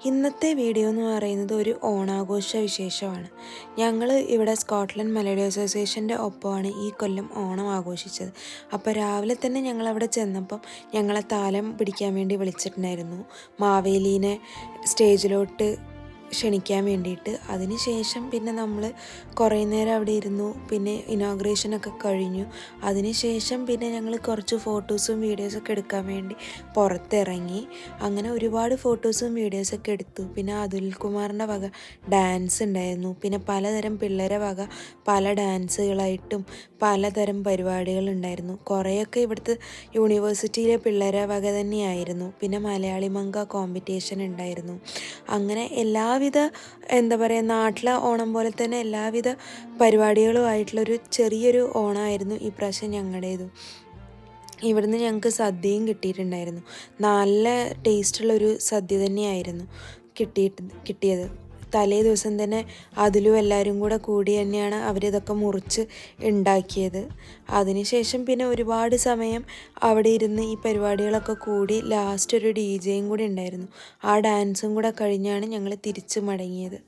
ഇന്നത്തെ വീഡിയോ എന്ന് പറയുന്നത് ഒരു ഓണാഘോഷ വിശേഷമാണ്. ഞങ്ങൾ ഇവിടെ സ്കോട്ട്ലൻഡ് മെലഡി അസോസിയേഷൻ്റെ ഒപ്പമാണ് ഈ കൊല്ലം ഓണം ആഘോഷിച്ചത്. അപ്പോൾ രാവിലെ തന്നെ ഞങ്ങളവിടെ ചെന്നപ്പം ഞങ്ങളെ താലം പിടിക്കാൻ വേണ്ടി വിളിച്ചിട്ടുണ്ടായിരുന്നു, മാവേലീനെ സ്റ്റേജിലോട്ട് ക്ഷണിക്കാൻ വേണ്ടിയിട്ട്. അതിന് ശേഷം പിന്നെ നമ്മൾ കുറേ നേരം അവിടെ ഇരുന്നു. പിന്നെ ഇനോഗ്രേഷനൊക്കെ കഴിഞ്ഞു. അതിന് ശേഷം പിന്നെ ഞങ്ങൾ കുറച്ച് ഫോട്ടോസും വീഡിയോസൊക്കെ എടുക്കാൻ വേണ്ടി പുറത്തിറങ്ങി. അങ്ങനെ ഒരുപാട് ഫോട്ടോസും വീഡിയോസൊക്കെ എടുത്തു. പിന്നെ അതുൽകുമാറിൻ്റെ വക ഡാൻസ് ഉണ്ടായിരുന്നു. പിന്നെ പലതരം പിള്ളേരെ വക പല ഡാൻസുകളായിട്ടും പലതരം പരിപാടികളുണ്ടായിരുന്നു. കുറേയൊക്കെ ഇവിടുത്തെ യൂണിവേഴ്സിറ്റിയിലെ പിള്ളേരെ വക തന്നെയായിരുന്നു. പിന്നെ മലയാളി മങ്ക കോമ്പറ്റീഷൻ ഉണ്ടായിരുന്നു. അങ്ങനെ എല്ലാവിധ എന്താ പറയുക, നാട്ടിലെ ഓണം പോലെ തന്നെ എല്ലാവിധ പരിപാടികളുമായിട്ടുള്ളൊരു ചെറിയൊരു ഓണമായിരുന്നു ഈ പ്രാവശ്യം ഞങ്ങളുടേതും. ഇവിടുന്ന് ഞങ്ങൾക്ക് സദ്യയും കിട്ടിയിട്ടുണ്ടായിരുന്നു. നല്ല ടേസ്റ്റുള്ളൊരു സദ്യ തന്നെയായിരുന്നു കിട്ടിയത്. തലേ ദിവസം തന്നെ അതിലും എല്ലാവരും കൂടി തന്നെയാണ് അവരിതൊക്കെ മുറിച്ച് ഉണ്ടാക്കിയത്. അതിനുശേഷം പിന്നെ ഒരുപാട് സമയം അവിടെ ഇരുന്ന് ഈ പരിപാടികളൊക്കെ കൂടി ലാസ്റ്റ് ഒരു DJ കൂടി ഉണ്ടായിരുന്നു. ആ ഡാൻസും കൂടെ കഴിഞ്ഞാണ് ഞങ്ങൾ തിരിച്ച് മടങ്ങിയത്.